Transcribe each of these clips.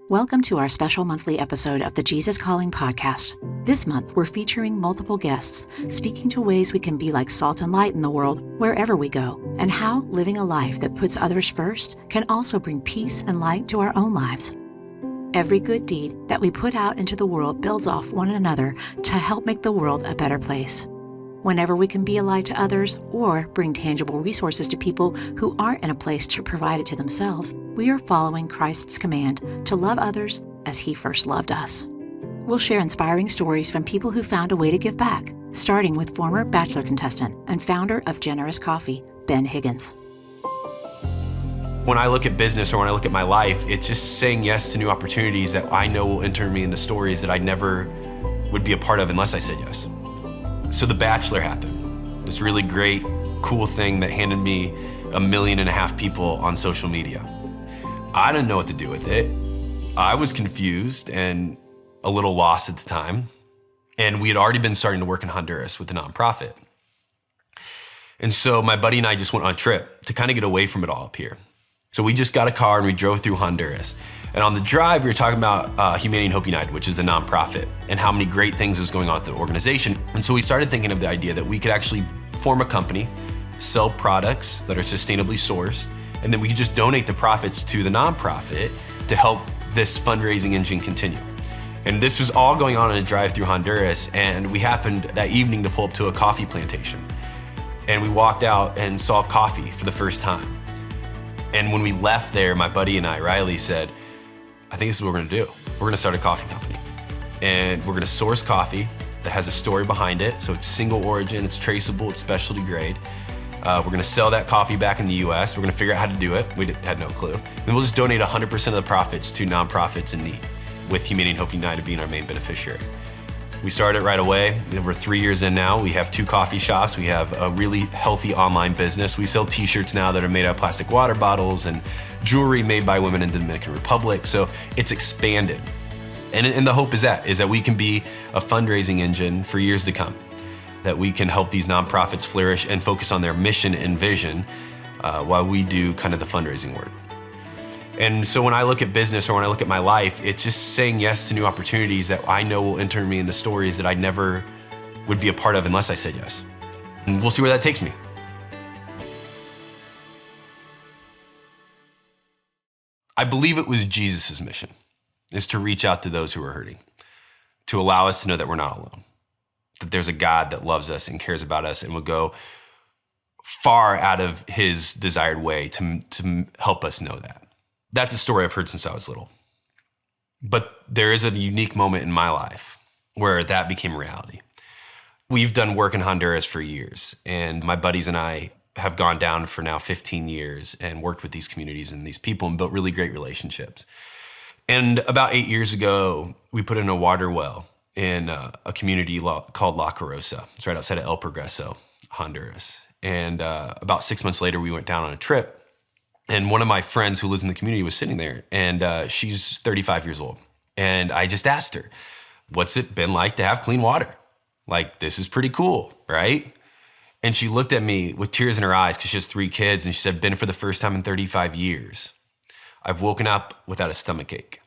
Welcome to our special monthly episode of the Jesus Calling podcast. This month, we're featuring multiple guests, speaking to ways we can be like salt and light in the world wherever we go, and how living a life that puts others first can also bring peace and light to our own lives. Every good deed that we put out into the world builds off one another to help make the world a better place. Whenever we can be a light to others or bring tangible resources to people who aren't in a place to provide it to themselves, we are following Christ's command to love others as He first loved us. We'll share inspiring stories from people who found a way to give back, starting with former Bachelor contestant and founder of Generous Coffee, Ben Higgins. When I look at business or when I look at my life, it's just saying yes to new opportunities that I know will enter me into stories that I never would be a part of unless I said yes. So The Bachelor happened. This really great, cool thing that handed me 1.5 million people on social media. I didn't know what to do with it. I was confused and a little lost at the time. And we had already been starting to work in Honduras with the nonprofit. And so my buddy and I just went on a trip to kind of get away from it all up here. So we just got a car and we drove through Honduras. And on the drive, we were talking about Humanity and Hope United, which is the nonprofit, and how many great things is going on with the organization. And so we started thinking of the idea that we could actually form a company, sell products that are sustainably sourced, and then we could just donate the profits to the nonprofit to help this fundraising engine continue. And this was all going on in a drive through Honduras, and we happened that evening to pull up to a coffee plantation. And we walked out and saw coffee for the first time. And when we left there, my buddy and I, Riley, said, I think this is what we're gonna do. We're gonna start a coffee company. And we're gonna source coffee that has a story behind it. So it's single origin, it's traceable, it's specialty grade. We're gonna sell that coffee back in the US. We're gonna figure out how to do it. We had no clue. And we'll just donate 100% of the profits to nonprofits in need, with Humanity and Hope United being our main beneficiary. We started right away. We're 3 years in now. We have 2 coffee shops. We have a really healthy online business. We sell t-shirts now that are made out of plastic water bottles and jewelry made by women in the Dominican Republic. So it's expanded. And the hope is that we can be a fundraising engine for years to come, that we can help these nonprofits flourish and focus on their mission and vision while we do kind of the fundraising work. And so when I look at business or when I look at my life, it's just saying yes to new opportunities that I know will enter me into stories that I never would be a part of unless I said yes. And we'll see where that takes me. I believe it was Jesus' mission, is to reach out to those who are hurting, to allow us to know that we're not alone, that there's a God that loves us and cares about us and will go far out of His desired way to help us know that. That's a story I've heard since I was little. But there is a unique moment in my life where that became reality. We've done work in Honduras for years, and my buddies and I have gone down for now 15 years and worked with these communities and these people and built really great relationships. And about 8 years ago, we put in a water well in a community called La Carosa. It's right outside of El Progreso, Honduras. And about 6 months later, we went down on a trip. And one of my friends who lives in the community was sitting there, and she's 35 years old. And I just asked her, what's it been like to have clean water? Like, this is pretty cool, right? And she looked at me with tears in her eyes because she has 3 kids, and she said, Ben, for the first time in 35 years, I've woken up without a stomach ache.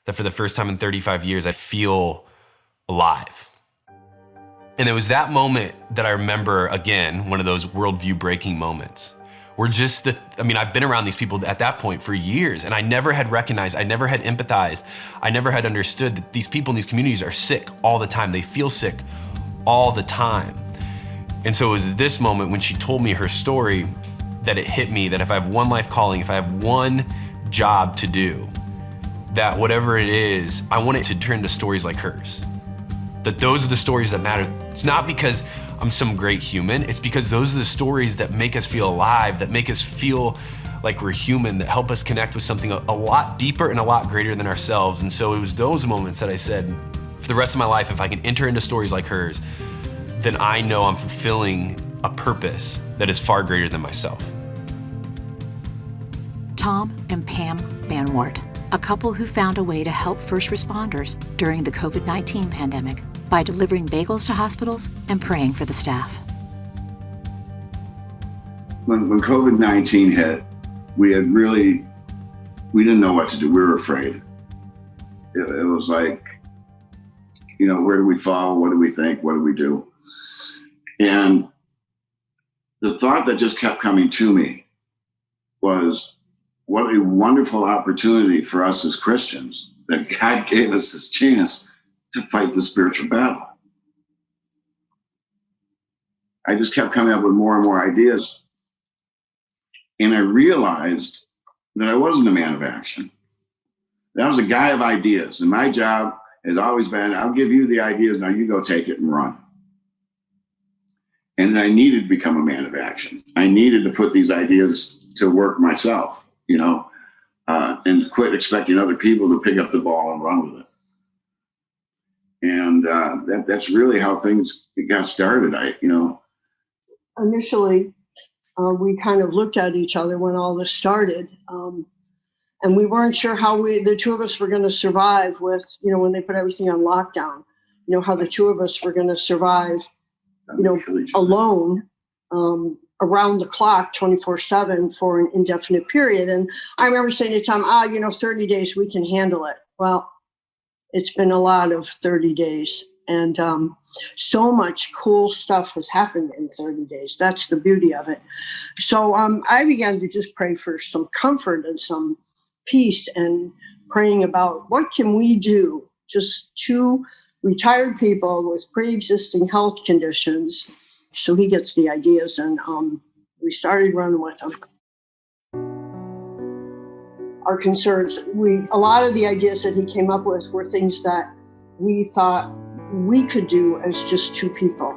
That for the first time in 35 years, I feel alive. And it was that moment that I remember, again, one of those worldview breaking moments. I've been around these people at that point for years, and I never had recognized, I never had empathized, I never had understood that these people in these communities are sick all the time. They feel sick all the time. And so it was this moment when she told me her story that it hit me that if I have one life calling, if I have one job to do, that whatever it is, I want it to turn to stories like hers. That those are the stories that matter. It's not because I'm some great human, it's because those are the stories that make us feel alive, that make us feel like we're human, that help us connect with something a lot deeper and a lot greater than ourselves. And so it was those moments that I said, for the rest of my life, if I can enter into stories like hers, then I know I'm fulfilling a purpose that is far greater than myself. Tom and Pam Banwart, a couple who found a way to help first responders during the COVID-19 pandemic by delivering bagels to hospitals and praying for the staff. When COVID-19 hit, we didn't know what to do. We were afraid. It was like, where do we fall? What do we think? What do we do? And the thought that just kept coming to me was, what a wonderful opportunity for us as Christians that God gave us this chance to fight the spiritual battle. I just kept coming up with more and more ideas. And I realized that I wasn't a man of action. That I was a guy of ideas. And my job has always been, I'll give you the ideas, now you go take it and run. And I needed to become a man of action. I needed to put these ideas to work myself, and quit expecting other people to pick up the ball and run with it. And that's really how things got started. Initially, we kind of looked at each other when all this started, and we weren't sure how the two of us were going to survive with, when they put everything on lockdown, how the two of us were going to survive, alone, around the clock, 24/7 for an indefinite period. And I remember saying to Tom, 30 days, we can handle it. Well, it's been a lot of 30 days. And so much cool stuff has happened in 30 days. That's the beauty of it. So I began to just pray for some comfort and some peace, and praying about what can we do, just two retired people with pre-existing health conditions. So he gets the ideas, and we started running with them. Our concerns, a lot of the ideas that he came up with were things that we thought we could do as just two people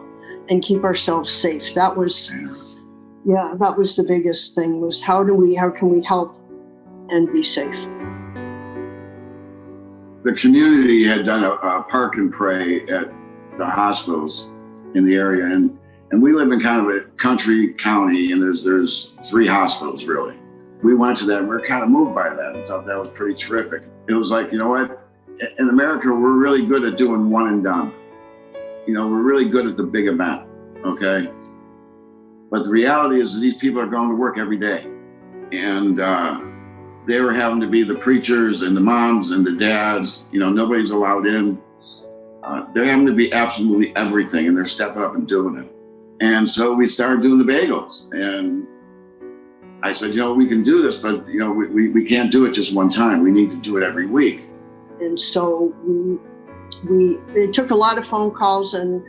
and keep ourselves safe. That was the biggest thing, was how can we help and be safe? The community had done a park and pray at the hospitals in the area, and we live in kind of a country county, and there's 3 hospitals really. We went to that, and we were kind of moved by that and thought that was pretty terrific. It was like, what? In America, we're really good at doing one and done. We're really good at the big event, okay? But the reality is that these people are going to work every day. And they were having to be the preachers and the moms and the dads. Nobody's allowed in. They're having to be absolutely everything, and they're stepping up and doing it. And so we started doing the bagels. And I said, we can do this, but we can't do it just one time. We need to do it every week. And so it took a lot of phone calls and,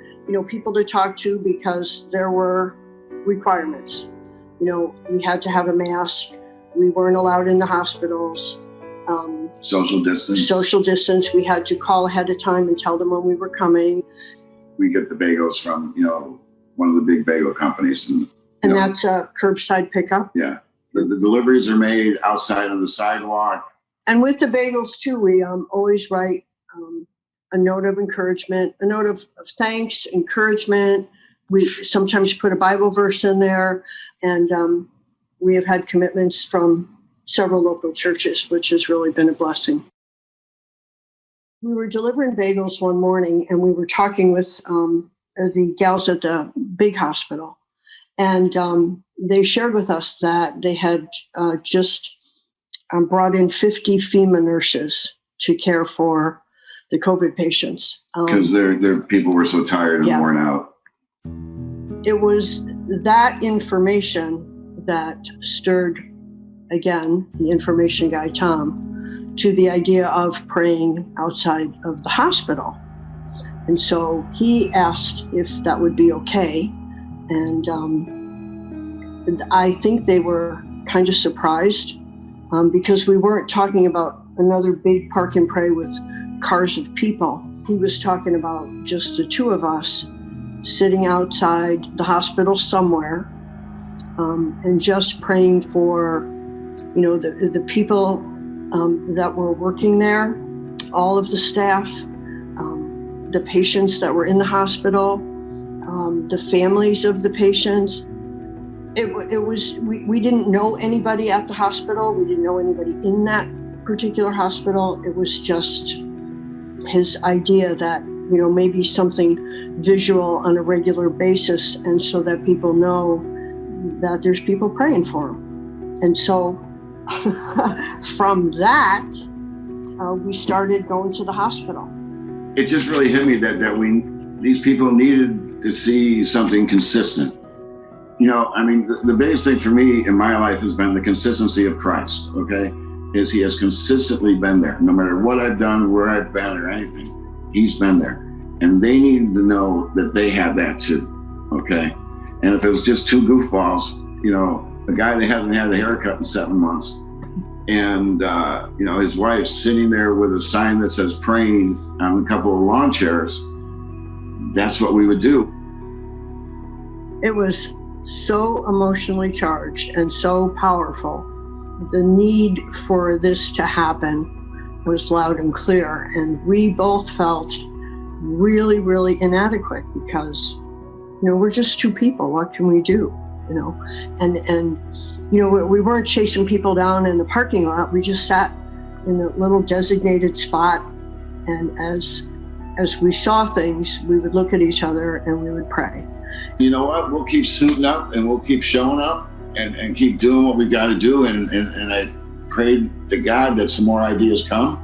people to talk to, because there were requirements. We had to have a mask. We weren't allowed in the hospitals. Social distance. We had to call ahead of time and tell them when we were coming. We get the bagels from, one of the big bagel companies. And that's a curbside pickup. Yeah. The deliveries are made outside on the sidewalk. And with the bagels too, we always write a note of encouragement, a note of thanks, encouragement. We sometimes put a Bible verse in there, and we have had commitments from several local churches, which has really been a blessing. We were delivering bagels one morning, and we were talking with the gals at the big hospital, and they shared with us that they had just brought in 50 FEMA nurses to care for the COVID patients. Because their people were so tired and worn out. It was that information that stirred, again, the information guy, Tom, to the idea of praying outside of the hospital. And so he asked if that would be okay. And I think they were kind of surprised because we weren't talking about another big park and pray with cars of people. He was talking about just the two of us sitting outside the hospital somewhere and just praying for, the people that were working there, all of the staff, the patients that were in the hospital, the families of the patients. We didn't know anybody at the hospital. We didn't know anybody in that particular hospital. It was just his idea that, maybe something visual on a regular basis, and so that people know that there's people praying for them. And so from that, we started going to the hospital. It just really hit me that these people needed to see something consistent. You know, I mean, the biggest thing for me in my life has been the consistency of Christ, okay? Is he has consistently been there. No matter what I've done, where I've been or anything, he's been there. And they needed to know that they had that too, okay? And if it was just two goofballs, you know, a guy that hasn't had a haircut in 7 months, and, you know, his wife sitting there with a sign that says praying on a couple of lawn chairs, that's what we would do. It was so emotionally charged and so powerful. The need for this to happen was loud and clear. And we both felt really, really inadequate because, you know, we're just two people. What can we do? You know, and you know, we weren't chasing people down in the parking lot. We just sat in a little designated spot. And as we saw things, we would look at each other and we would pray. You know what? We'll keep suiting up and we'll keep showing up and keep doing what we got to do. And I prayed to God that some more ideas come.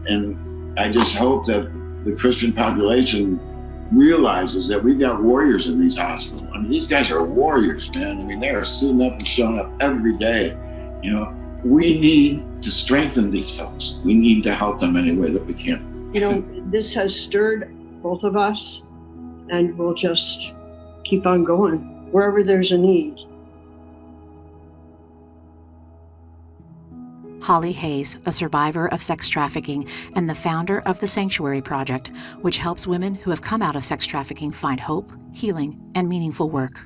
And I just hope that the Christian population realizes that we've got warriors in these hospitals. I mean, these guys are warriors, man. I mean, they are suiting up and showing up every day. You know, we need to strengthen these folks. We need to help them any way that we can. You know, this has stirred both of us, and we'll just keep on going wherever there's a need. Holly Hayes, a survivor of sex trafficking and the founder of the Sanctuary Project, which helps women who have come out of sex trafficking find hope, healing, and meaningful work.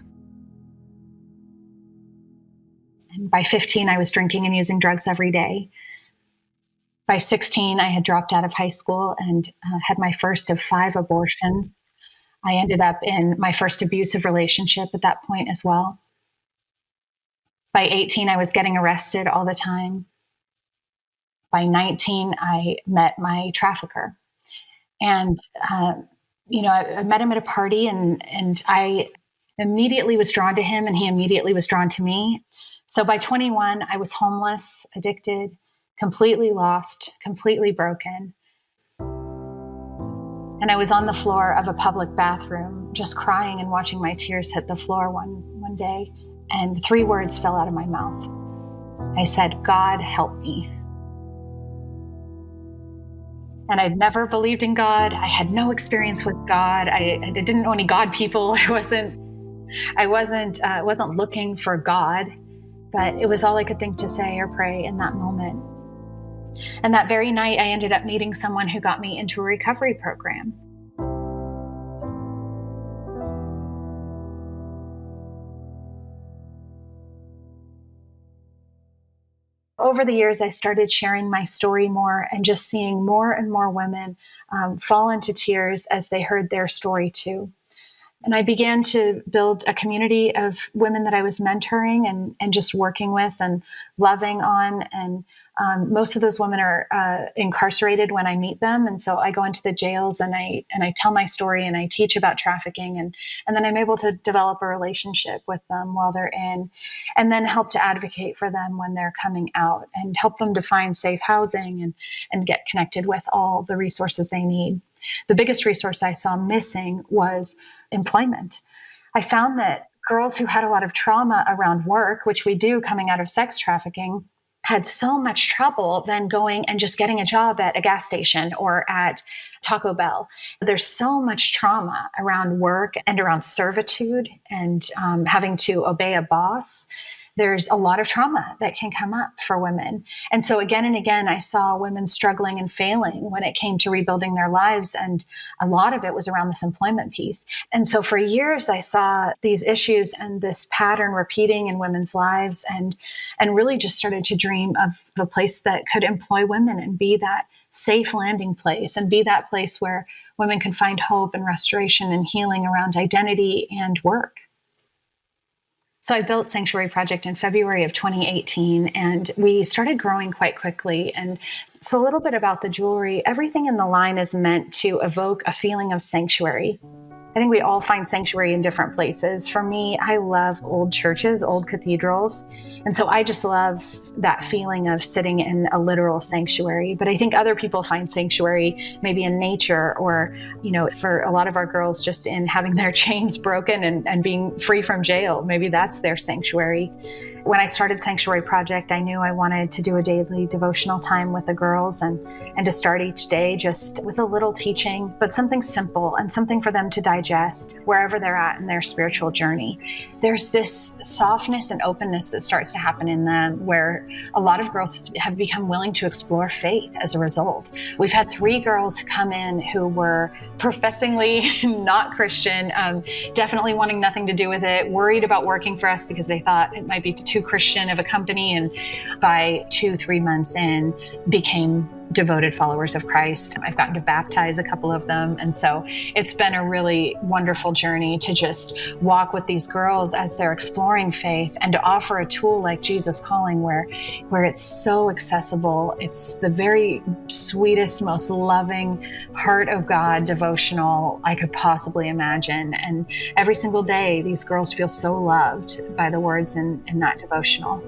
And by 15, I was drinking and using drugs every day. By 16, I had dropped out of high school and had my first of 5 abortions. I ended up in my first abusive relationship at that point as well. By 18, I was getting arrested all the time. By 19, I met my trafficker. And, you know, I met him at a party and I immediately was drawn to him and he immediately was drawn to me. So by 21, I was homeless, addicted, completely lost, completely broken. And I was on the floor of a public bathroom, just crying and watching my tears hit the floor one day. And 3 words fell out of my mouth. I said, "God, help me." And I'd never believed in God. I had no experience with God. I didn't know any God people. I wasn't looking for God, but it was all I could think to say or pray in that moment. And that very night, I ended up meeting someone who got me into a recovery program. Over the years, I started sharing my story more and just seeing more and more women fall into tears as they heard their story too. And I began to build a community of women that I was mentoring and just working with and loving on. And most of those women are incarcerated when I meet them. And so I go into the jails and I tell my story and I teach about trafficking. And then I'm able to develop a relationship with them while they're in, and then help to advocate for them when they're coming out and help them to find safe housing and get connected with all the resources they need. The biggest resource I saw missing was employment. I found that girls who had a lot of trauma around work, which we do coming out of sex trafficking, had so much trouble then going and just getting a job at a gas station or at Taco Bell. There's so much trauma around work and around servitude and having to obey a boss. There's a lot of trauma that can come up for women. And so again and again, I saw women struggling and failing when it came to rebuilding their lives. And a lot of it was around this employment piece. And so for years, I saw these issues and this pattern repeating in women's lives and really just started to dream of a place that could employ women and be that safe landing place and be that place where women can find hope and restoration and healing around identity and work. So I built Sanctuary Project in February of 2018, and we started growing quite quickly. And so a little bit about the jewelry. Everything in the line is meant to evoke a feeling of sanctuary. I think we all find sanctuary in different places. For me, I love old churches, old cathedrals. And so I just love that feeling of sitting in a literal sanctuary. But I think other people find sanctuary maybe in nature, or, for a lot of our girls, just in having their chains broken and being free from jail. Maybe that's their sanctuary. When I started Sanctuary Project, I knew I wanted to do a daily devotional time with the girls and to start each day just with a little teaching, but something simple and something for them to digest wherever they're at in their spiritual journey. There's this softness and openness that starts to happen in them where a lot of girls have become willing to explore faith as a result. We've had 3 girls come in who were professingly not Christian, definitely wanting nothing to do with it, worried about working for us because they thought it might be too Christian of a company, and by 2-3 months in became devoted followers of Christ. I've gotten to baptize a couple of them, and so it's been a really wonderful journey to just walk with these girls as they're exploring faith and to offer a tool like Jesus Calling where it's so accessible. It's the very sweetest, most loving heart of God devotional I could possibly imagine, and every single day these girls feel so loved by the words in that devotional.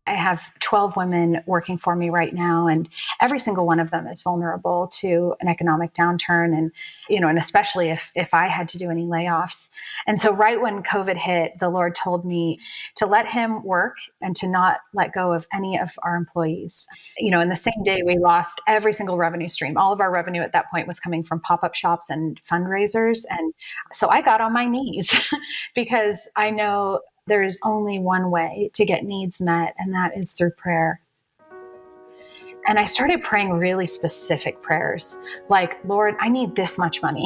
I have 12 women working for me right now, and every single one of them is vulnerable to an economic downturn, and especially if I had to do any layoffs. And so right when COVID hit, the Lord told me to let him work and to not let go of any of our employees. In the same day, we lost every single revenue stream. All of our revenue at that point was coming from pop-up shops and fundraisers. And so I got on my knees because I know there is only one way to get needs met, and that is through prayer. And I started praying really specific prayers, like, Lord, I need this much money.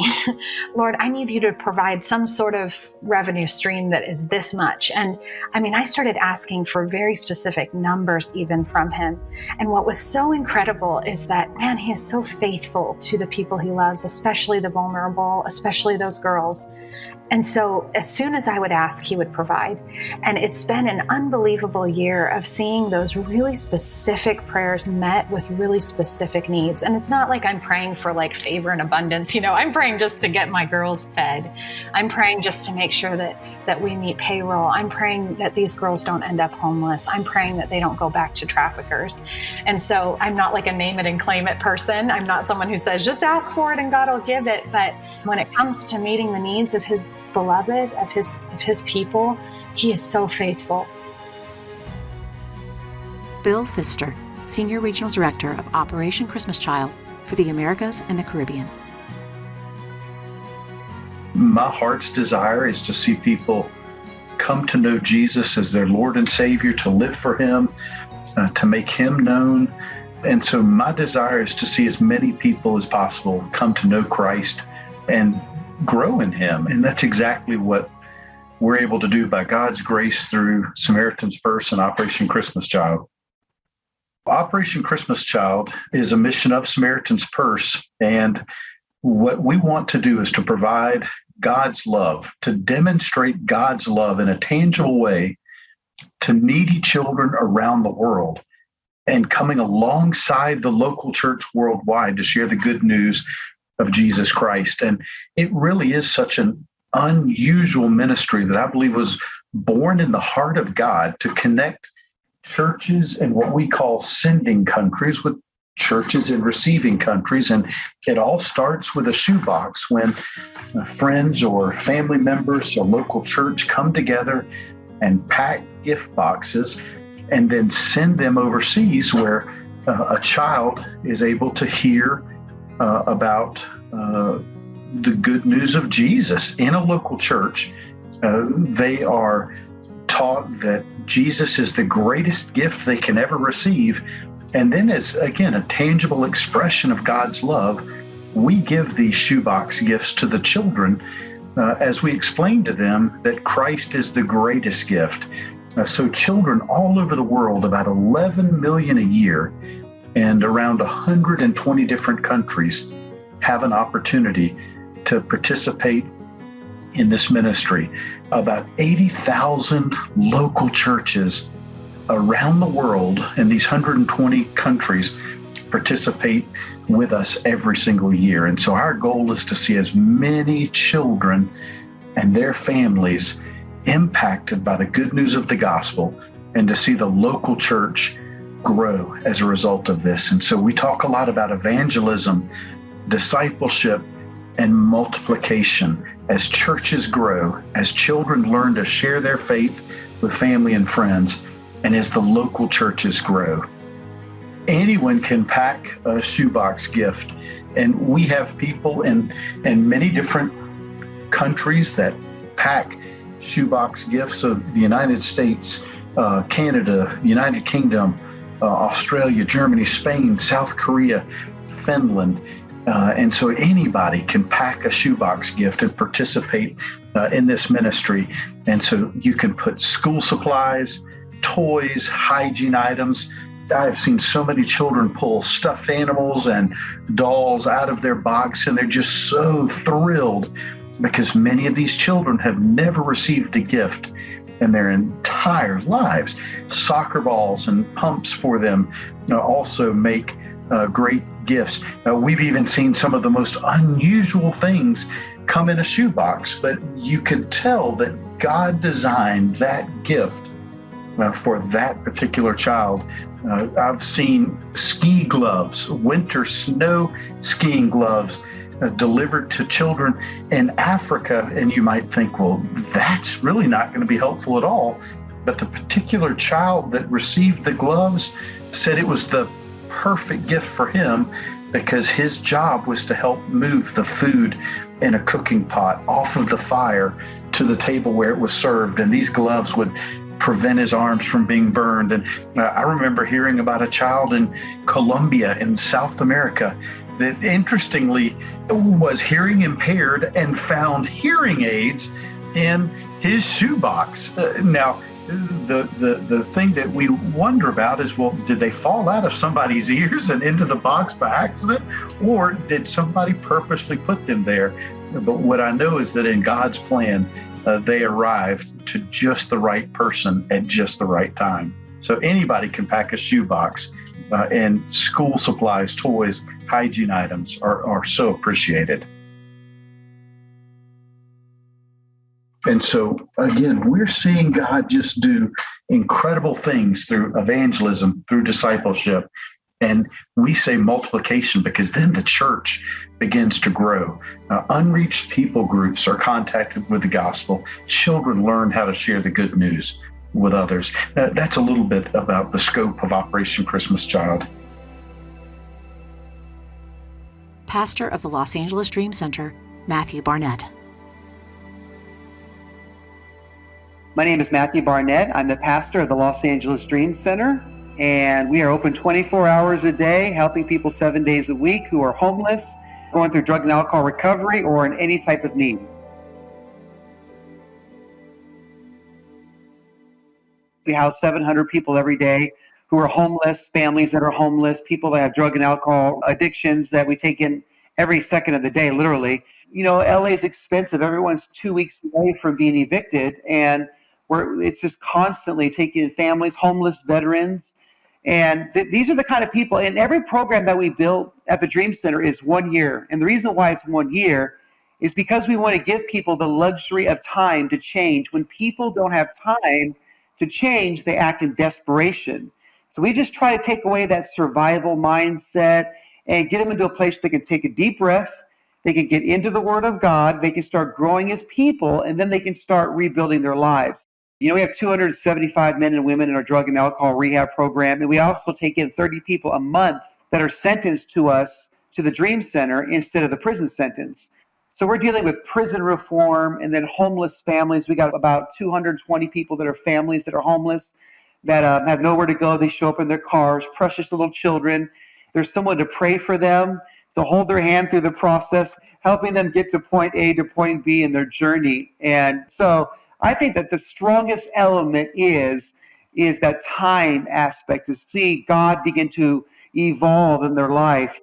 Lord, I need you to provide some sort of revenue stream that is this much. And I started asking for very specific numbers even from him. And what was so incredible is that, man, he is so faithful to the people he loves, especially the vulnerable, especially those girls. And so as soon as I would ask, he would provide. And it's been an unbelievable year of seeing those really specific prayers met with really specific needs. And it's not like I'm praying for favor and abundance. I'm praying just to get my girls fed. I'm praying just to make sure that we meet payroll. I'm praying that these girls don't end up homeless. I'm praying that they don't go back to traffickers. And so I'm not like a name it and claim it person. I'm not someone who says, just ask for it and God will give it. But when it comes to meeting the needs of his beloved, of his people, he is so faithful. Bill Pfister, Senior Regional Director of Operation Christmas Child for the Americas and the Caribbean. My heart's desire is to see people come to know Jesus as their Lord and Savior, to live for him, to make him known. And so my desire is to see as many people as possible come to know Christ and grow in him. And that's exactly what we're able to do by God's grace through Samaritan's Purse and Operation Christmas Child. Operation Christmas Child is a mission of Samaritan's Purse. And what we want to do is to provide God's love, to demonstrate God's love in a tangible way to needy children around the world, and coming alongside the local church worldwide to share the good news of Jesus Christ. And it really is such an unusual ministry that I believe was born in the heart of God to connect churches in what we call sending countries with churches in receiving countries. And it all starts with a shoebox when friends or family members or local church come together and pack gift boxes and then send them overseas where a child is able to hear about the good news of Jesus in a local church. They are taught that Jesus is the greatest gift they can ever receive. And then as, again, a tangible expression of God's love, we give these shoebox gifts to the children as we explain to them that Christ is the greatest gift. So children all over the world, about 11 million a year, and around 120 different countries, have an opportunity to participate in this ministry. About 80,000 local churches around the world in these 120 countries participate with us every single year. And so our goal is to see as many children and their families impacted by the good news of the gospel, and to see the local church grow as a result of this. And so we talk a lot about evangelism, discipleship, and multiplication. As churches grow, as children learn to share their faith with family and friends, and as the local churches grow. Anyone can pack a shoebox gift. And we have people in many different countries that pack shoebox gifts. So the United States, Canada, United Kingdom, Australia, Germany, Spain, South Korea, Finland. And so anybody can pack a shoebox gift and participate in this ministry. And so you can put school supplies, toys, hygiene items. I've seen so many children pull stuffed animals and dolls out of their box, and they're just so thrilled because many of these children have never received a gift in their entire lives. Soccer balls and pumps for them also make great gifts. We've even seen some of the most unusual things come in a shoebox, but you could tell that God designed that gift for that particular child. I've seen ski gloves, winter snow skiing gloves delivered to children in Africa. And you might think, well, that's really not going to be helpful at all. But the particular child that received the gloves said it was the perfect gift for him, because his job was to help move the food in a cooking pot off of the fire to the table where it was served. And these gloves would prevent his arms from being burned. And I remember hearing about a child in Colombia in South America that interestingly was hearing impaired and found hearing aids in his shoebox. Now, the thing that we wonder about is, well, did they fall out of somebody's ears and into the box by accident, or did somebody purposely put them there? But what I know is that in God's plan, they arrived to just the right person at just the right time. So anybody can pack a shoebox, and school supplies, toys, hygiene items are so appreciated. And so, again, we're seeing God just do incredible things through evangelism, through discipleship. And we say multiplication because then the church begins to grow. Unreached people groups are contacted with the gospel. Children learn how to share the good news with others. That's a little bit about the scope of Operation Christmas Child. Pastor of the Los Angeles Dream Center, Matthew Barnett. My name is Matthew Barnett. I'm the pastor of the Los Angeles Dream Center, and we are open 24 hours a day, helping people 7 days a week who are homeless, going through drug and alcohol recovery, or in any type of need. We house 700 people every day who are homeless, families that are homeless, people that have drug and alcohol addictions that we take in every second of the day, literally. You know, LA is expensive. Everyone's 2 weeks away from being evicted, and it's just constantly taking in families, homeless veterans. And these are the kind of people, and every program that we built at the Dream Center is 1 year. And the reason why it's 1 year is because we want to give people the luxury of time to change. When people don't have time to change, they act in desperation. So we just try to take away that survival mindset and get them into a place where they can take a deep breath, they can get into the Word of God, they can start growing as people, and then they can start rebuilding their lives. You know, we have 275 men and women in our drug and alcohol rehab program, and we also take in 30 people a month that are sentenced to us, to the Dream Center, instead of the prison sentence. So we're dealing with prison reform and then homeless families. We got about 220 people that are families that are homeless, that have nowhere to go. They show up in their cars, precious little children. There's someone to pray for them, to hold their hand through the process, helping them get to point A to point B in their journey. And so I think that the strongest element is that time aspect, to see God begin to evolve in their life.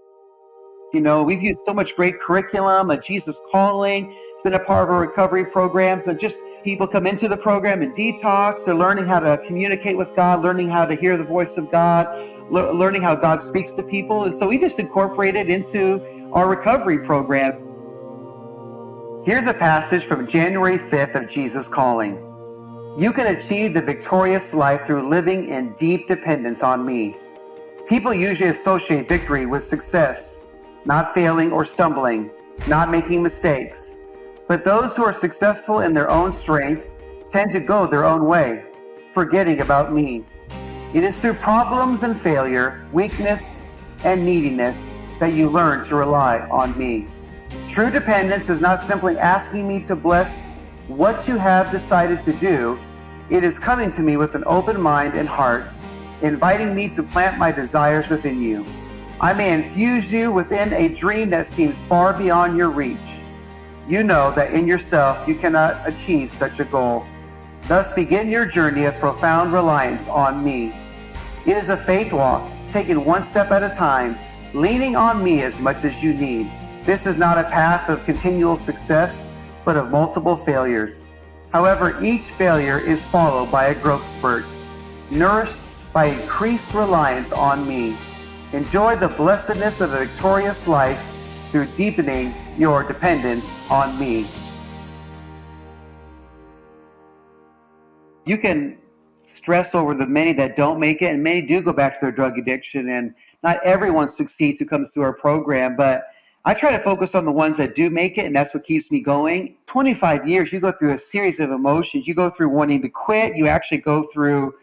We've used so much great curriculum, a Jesus calling. It's been a part of our recovery programs, and just people come into the program and detox. They're learning how to communicate with God, learning how to hear the voice of God, learning how God speaks to people. And so we just incorporate it into our recovery program. Here's a passage from January 5th of Jesus Calling. You can achieve the victorious life through living in deep dependence on me. People usually associate victory with success, not failing or stumbling, not making mistakes. But those who are successful in their own strength tend to go their own way, forgetting about me. It is through problems and failure, weakness and neediness that you learn to rely on me. True dependence is not simply asking me to bless what you have decided to do. It is coming to me with an open mind and heart, inviting me to plant my desires within you. I may infuse you within a dream that seems far beyond your reach. You know that in yourself you cannot achieve such a goal. Thus begin your journey of profound reliance on me. It is a faith walk, taken one step at a time, leaning on me as much as you need. This is not a path of continual success, but of multiple failures. However, each failure is followed by a growth spurt, nourished by increased reliance on me. Enjoy the blessedness of a victorious life through deepening your dependence on me. You can stress over the many that don't make it, and many do go back to their drug addiction, and not everyone succeeds who comes through our program, but I try to focus on the ones that do make it, and that's what keeps me going. 25 years, you go through a series of emotions. You go through wanting to quit. You actually go through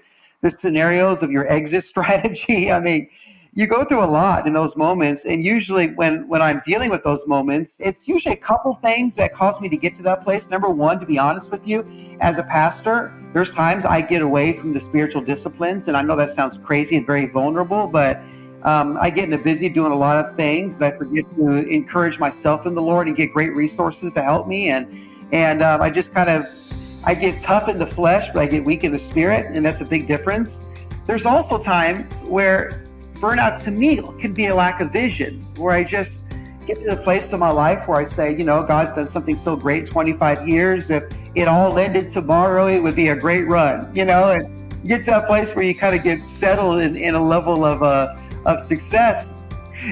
the scenarios of your exit strategy. I mean, you go through a lot in those moments, and usually when I'm dealing with those moments, it's usually a couple things that cause me to get to that place. Number one, to be honest with you, as a pastor, there's times I get away from the spiritual disciplines, and I know that sounds crazy and very vulnerable, but I get into busy doing a lot of things, and I forget to encourage myself in the Lord and get great resources to help me, and I just I get tough in the flesh, but I get weak in the spirit, and that's a big difference. There's also times where burnout to me can be a lack of vision, where I just get to the place of my life where I say, God's done something so great, 25 years. If it all ended tomorrow, it would be a great run, and you get to that place where you kind of get settled in a level of success.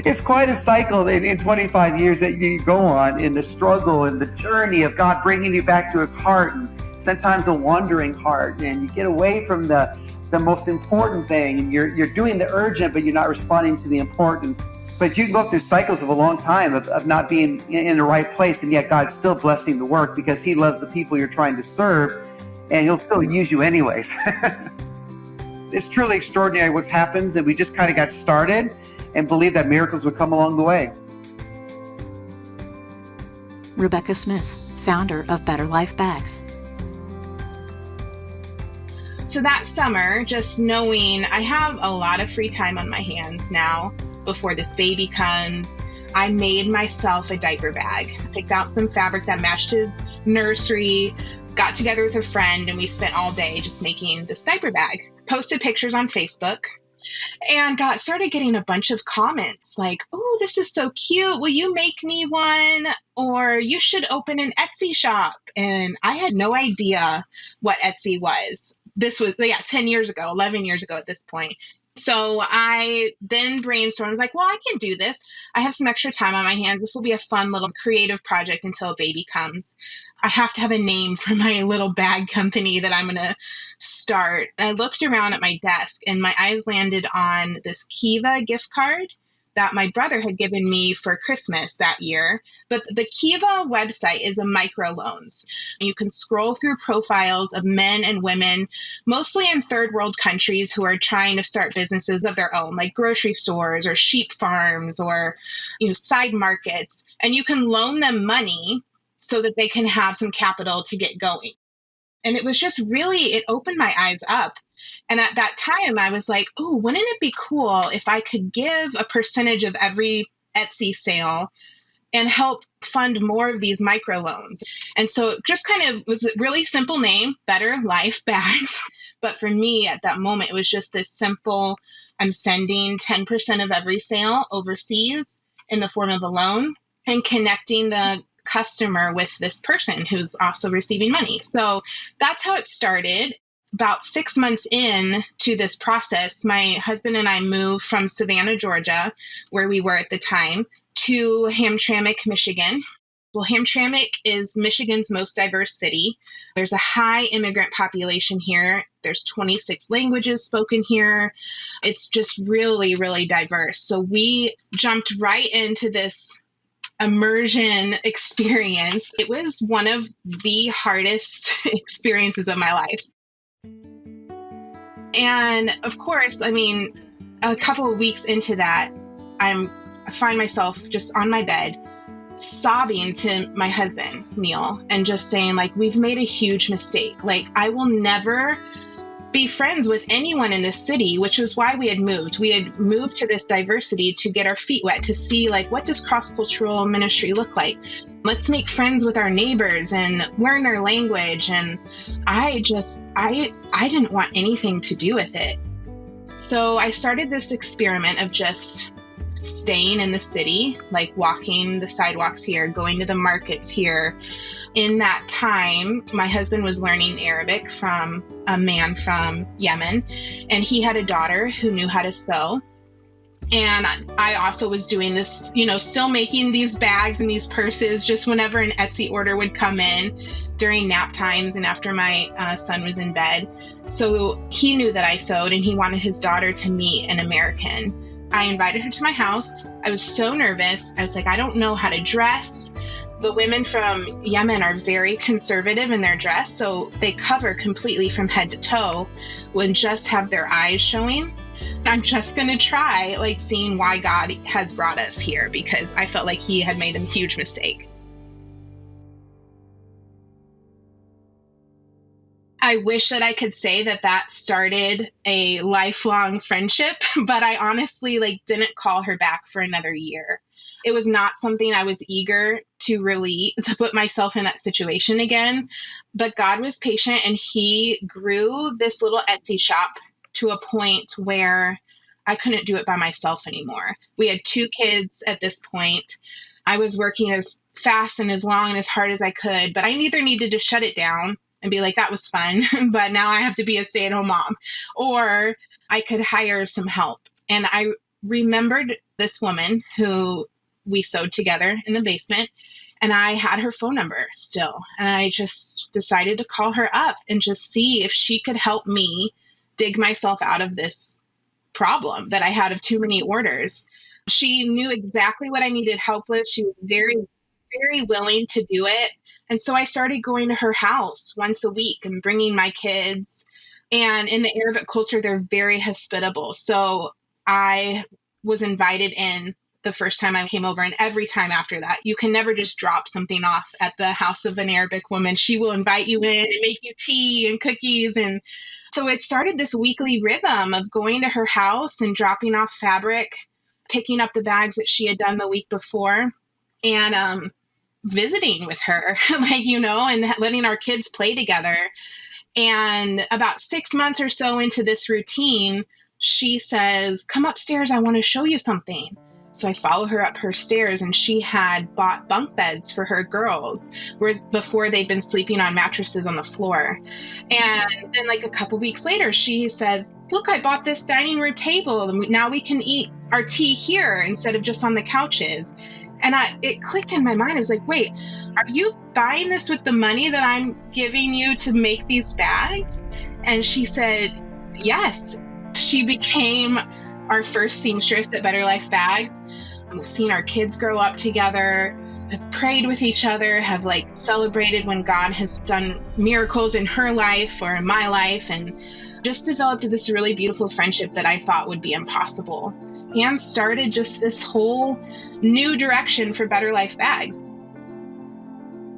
It's quite a cycle in 25 years that you go on in the struggle and the journey of God bringing you back to his heart, and sometimes a wandering heart, and you get away from the most important thing, and you're doing the urgent, but you're not responding to the important. But you can go through cycles of a long time of not being in the right place, and yet God's still blessing the work because he loves the people you're trying to serve, and he'll still use you anyways. It's truly extraordinary what happens, and we just kind of got started and believed that miracles would come along the way. Rebecca Smith, founder of Better Life Bags. So that summer, just knowing I have a lot of free time on my hands now before this baby comes, I made myself a diaper bag. Picked out some fabric that matched his nursery, got together with a friend, and we spent all day just making this diaper bag. Posted pictures on Facebook and started getting a bunch of comments like, "Oh, this is so cute. Will you make me one? Or you should open an Etsy shop." And I had no idea what Etsy was. This was 10 years ago, 11 years ago at this point. So I then brainstormed, I was like, well, I can do this. I have some extra time on my hands. This will be a fun little creative project until a baby comes. I have to have a name for my little bag company that I'm going to start. I looked around at my desk and my eyes landed on this Kiva gift card that my brother had given me for Christmas that year. But the Kiva website is a microloans. You can scroll through profiles of men and women, mostly in third world countries, who are trying to start businesses of their own, like grocery stores or sheep farms or side markets. And you can loan them money so that they can have some capital to get going. And it was just really, it opened my eyes up. And at that time, I was like, oh, wouldn't it be cool if I could give a percentage of every Etsy sale and help fund more of these microloans? And so it just kind of was a really simple name, Better Life Bags. But for me at that moment, it was just this simple, I'm sending 10% of every sale overseas. in the form of a loan and connecting the customer with this person who's also receiving money. So that's how it started. About 6 months in to this process, my husband and I moved from Savannah, Georgia, where we were at the time, to Hamtramck, Michigan. Well, Hamtramck is Michigan's most diverse city. There's a high immigrant population here. There's 26 languages spoken here. It's just really, really diverse. So we jumped right into this immersion experience. It was one of the hardest experiences of my life. And of course, I mean, a couple of weeks into that, I find myself just on my bed, sobbing to my husband, Neil, and just saying, like, we've made a huge mistake. Like, I will never be friends with anyone in this city, which was why we had moved. We had moved to this diversity to get our feet wet, to see, like, what does cross-cultural ministry look like? Let's make friends with our neighbors and learn their language. And I didn't want anything to do with it. So I started this experiment of just staying in the city, like walking the sidewalks here, going to the markets here. In that time, my husband was learning Arabic from a man from Yemen, and he had a daughter who knew how to sew. And I also was doing this, still making these bags and these purses just whenever an Etsy order would come in during nap times and after my son was in bed. So he knew that I sewed, and he wanted his daughter to meet an American. I invited her to my house. I was so nervous. I was like, I don't know how to dress. The women from Yemen are very conservative in their dress, so they cover completely from head to toe and just have their eyes showing. I'm just going to try, like, seeing why God has brought us here, because I felt like he had made a huge mistake. I wish that I could say that started a lifelong friendship, but I honestly didn't call her back for another year. It was not something I was eager to put myself in that situation again. But God was patient, and he grew this little Etsy shop to a point where I couldn't do it by myself anymore. We had 2 kids at this point. I was working as fast and as long and as hard as I could, but I either needed to shut it down and be like, that was fun, but now I have to be a stay-at-home mom, or I could hire some help. And I remembered this woman who we sewed together in the basement, and I had her phone number still. And I just decided to call her up and just see if she could help me dig myself out of this problem that I had of too many orders. She knew exactly what I needed help with. She was very, very willing to do it. And so I started going to her house once a week and bringing my kids. And in the Arabic culture, they're very hospitable. So I was invited in the first time I came over, and every time after that. You can never just drop something off at the house of an Arabic woman. She will invite you in and make you tea and cookies. And so it started this weekly rhythm of going to her house and dropping off fabric, picking up the bags that she had done the week before, and visiting with her, and letting our kids play together. And about 6 months or so into this routine, she says, come upstairs, I want to show you something. So I follow her up her stairs, and she had bought bunk beds for her girls, whereas before they'd been sleeping on mattresses on the floor. And then a couple weeks later, she says, look, I bought this dining room table, and now we can eat our tea here instead of just on the couches. And it clicked in my mind. I was like, wait, are you buying this with the money that I'm giving you to make these bags? And she said, yes. She became our first seamstress at Better Life Bags. We've seen our kids grow up together, have prayed with each other, have celebrated when God has done miracles in her life or in my life, and just developed this really beautiful friendship that I thought would be impossible. And started just this whole new direction for Better Life Bags.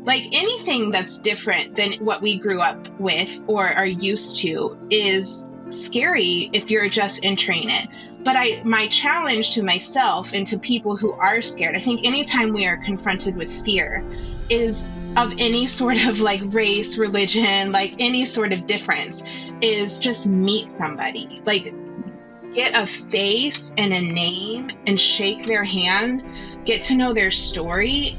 Anything that's different than what we grew up with or are used to is scary if you're just entering it. But my challenge to myself and to people who are scared, I think anytime we are confronted with fear, is of any sort of race, religion, any sort of difference, is just meet somebody. get a face and a name and shake their hand, get to know their story.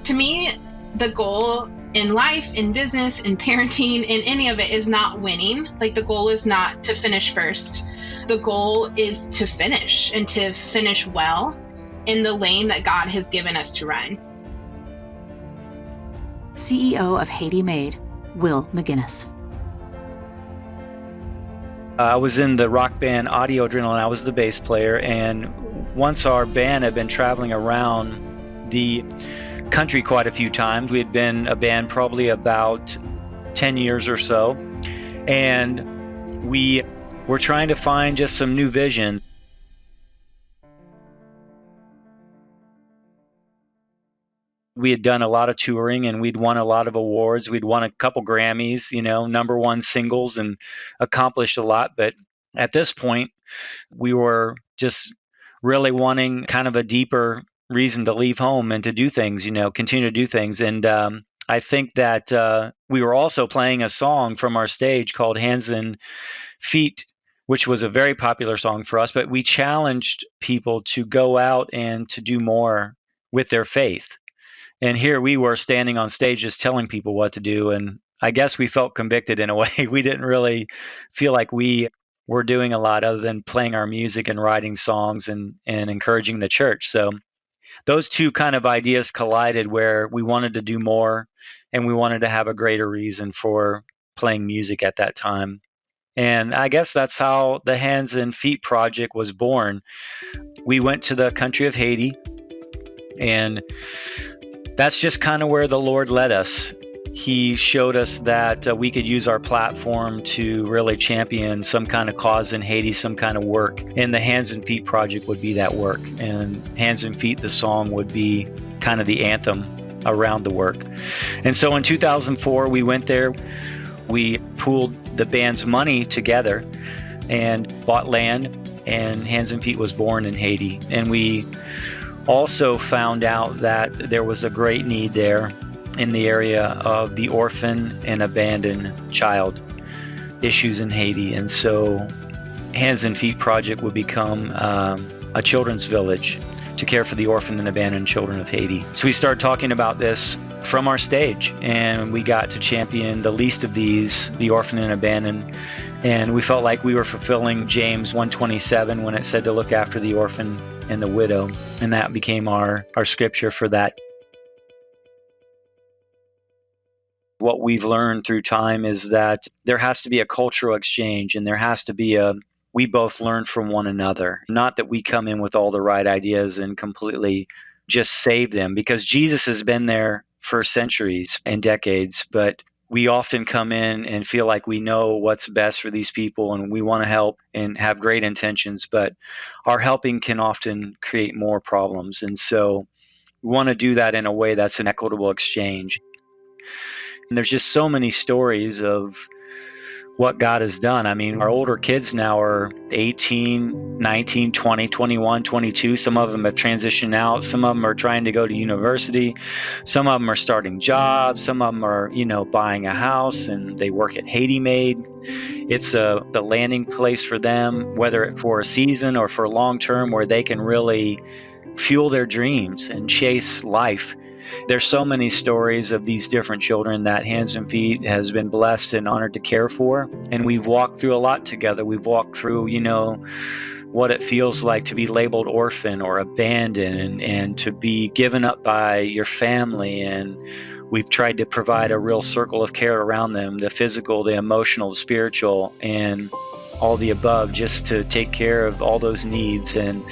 To me, the goal in life, in business, in parenting, in any of it is not winning. Like, the goal is not to finish first. The goal is to finish, and to finish well in the lane that God has given us to run. CEO of Haiti Made, Will McGinnis. I was in the rock band Audio Adrenaline. I was the bass player, and once our band had been traveling around the country quite a few times. We had been a band probably about 10 years or so, and we were trying to find just some new vision. We had done a lot of touring, and we'd won a lot of awards. We'd won a couple Grammys, #1 singles, and accomplished a lot. But at this point, we were just really wanting kind of a deeper reason to leave home and to do things, continue to do things. And I think that we were also playing a song from our stage called Hands and Feet, which was a very popular song for us. But we challenged people to go out and to do more with their faith. And here we were standing on stage just telling people what to do. And I guess we felt convicted in a way. We didn't really feel like we were doing a lot other than playing our music and writing songs and encouraging the church. So those two kind of ideas collided, where we wanted to do more and we wanted to have a greater reason for playing music at that time. And I guess that's how the Hands and Feet project was born. We went to the country of Haiti, and that's just kind of where the Lord led us. He showed us that we could use our platform to really champion some kind of cause in Haiti, some kind of work. And the Hands and Feet project would be that work. And Hands and Feet, the song, would be kind of the anthem around the work. And so in 2004, we went there. We pooled the band's money together and bought land, and Hands and Feet was born in Haiti. And we also found out that there was a great need there in the area of the orphan and abandoned child issues in Haiti. And so Hands and Feet project would become a children's village to care for the orphan and abandoned children of Haiti. So we started talking about this from our stage, and we got to champion the least of these, the orphan and abandoned. And we felt like we were fulfilling James 1:27 when it said to look after the orphan and the widow. And that became our scripture for that. What we've learned through time is that there has to be a cultural exchange, and there has to be we both learn from one another. Not that we come in with all the right ideas and completely just save them, because Jesus has been there for centuries and decades, but we often come in and feel like we know what's best for these people, and we want to help and have great intentions, but our helping can often create more problems. And so we want to do that in a way that's an equitable exchange. And there's just so many stories of what God has done. I mean, our older kids now are 18, 19, 20, 21, 22. Some of them have transitioned out. Some of them are trying to go to university. Some of them are starting jobs. Some of them are, buying a house, and they work at Haiti Made. It's the landing place for them, whether it's for a season or for long term, where they can really fuel their dreams and chase life. There's so many stories of these different children that Hands and Feet has been blessed and honored to care for. And we've walked through a lot together. We've walked through, what it feels like to be labeled orphan or abandoned and to be given up by your family. And we've tried to provide a real circle of care around them, the physical, the emotional, the spiritual, and all the above, just to take care of all those needs and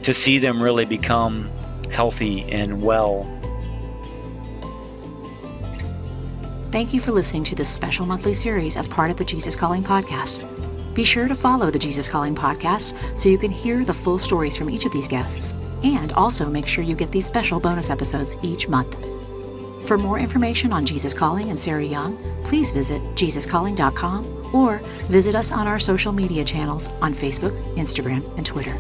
to see them really become healthy and well. Thank you for listening to this special monthly series as part of the Jesus Calling podcast. Be sure to follow the Jesus Calling podcast so you can hear the full stories from each of these guests, and also make sure you get these special bonus episodes each month. For more information on Jesus Calling and Sarah Young, please visit jesuscalling.com or visit us on our social media channels on Facebook, Instagram, and Twitter.